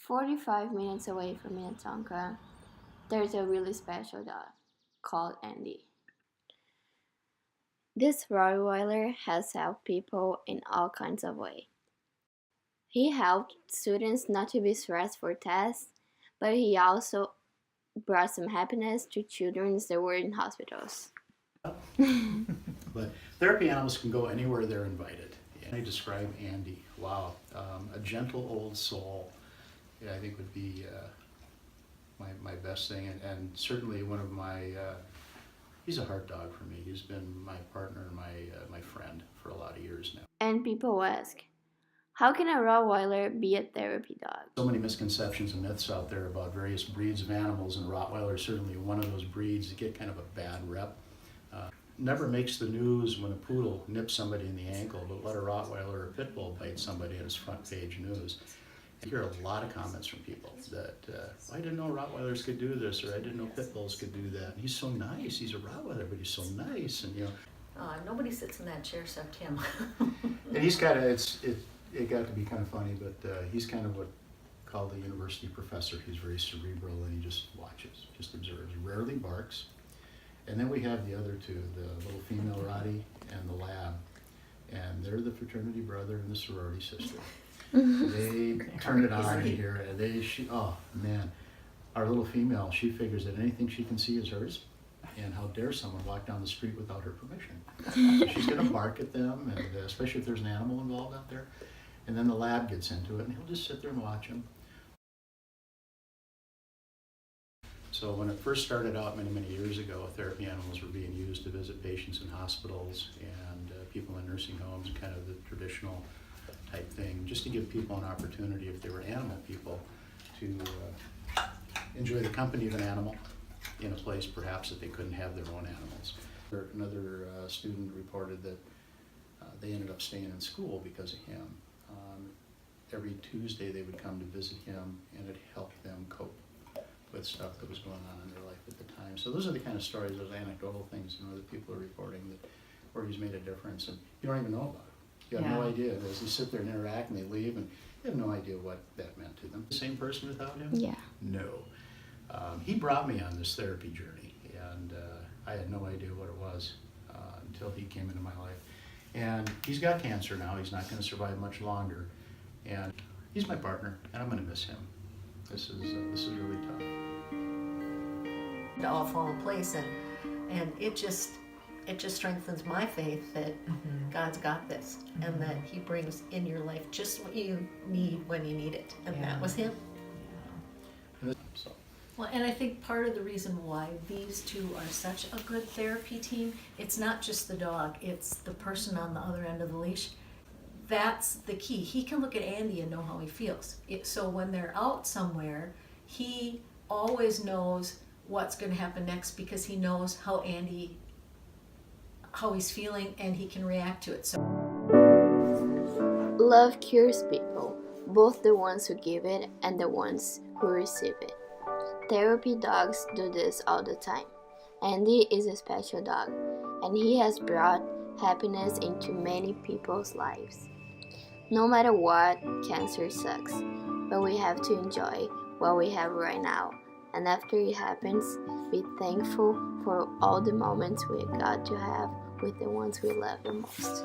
45 minutes away from Minnetonka, there's a really special dog called Andy. This Rottweiler has helped people in all kinds of ways. He helped students not to be stressed for tests, but he also brought some happiness to children that were in hospitals. But therapy animals can go anywhere they're invited. And I describe Andy, wow, a gentle old soul, I think would be my best thing, and certainly one of my, he's a heart dog for me. He's been my partner and my friend for a lot of years now. And people ask, how can a Rottweiler be a therapy dog? So many misconceptions and myths out there about various breeds of animals, and Rottweiler is certainly one of those breeds that get kind of a bad rep. Never makes the news when a poodle nips somebody in the ankle, but let a Rottweiler or a pit bull bite somebody in its front page news. I hear a lot of comments from people that, I didn't know Rottweilers could do this, or I didn't know pit bulls could do that. And he's so nice, he's a Rottweiler, but he's so nice, and nobody sits in that chair except him. And he's kind of, it got to be kind of funny, but he's kind of what called the university professor. He's very cerebral, and he just watches, just observes, rarely barks. And then we have the other two, the little female Rottie and the lab, and they're the fraternity brother and the sorority sister. They turn it on in here, and oh man, our little female, she figures that anything she can see is hers, and how dare someone walk down the street without her permission. So she's gonna bark at them, and especially if there's an animal involved out there. And then the lab gets into it, and he'll just sit there and watch them. So when it first started out many years ago, therapy animals were being used to visit patients in hospitals and people in nursing homes, kind of the traditional type thing, just to give people an opportunity, if they were animal people, to enjoy the company of an animal in a place perhaps that they couldn't have their own animals. Another student reported that they ended up staying in school because of him. Every Tuesday they would come to visit him, and it helped them cope with stuff that was going on in their life at the time. So those are the kind of stories, those anecdotal things, that people are reporting where he's made a difference, and you don't even know about it. You have no idea. As you sit there and interact and they leave, and you have no idea what that meant to them. The same person without him? Yeah. No. He brought me on this therapy journey, and I had no idea what it was until he came into my life. And he's got cancer now. He's not going to survive much longer. And he's my partner, and I'm going to miss him. This is really tough. To all fall in place, and it just strengthens my faith that God's got this, and that He brings in your life just what you need when you need it, and that was Him. So. Well, and I think part of the reason why these two are such a good therapy team, it's not just the dog, it's the person on the other end of the leash. That's the key. He can look at Andy and know how he feels. So when they're out somewhere, he always knows what's going to happen next, because he knows how he's feeling, and he can react to it. So Love cures people, both the ones who give it and the ones who receive it. Therapy dogs do this all the time. Andy is a special dog, and he has brought happiness into many people's lives. No matter what, cancer sucks, but we have to enjoy what we have right now. And after it happens, be thankful for all the moments we got to have with the ones we love the most.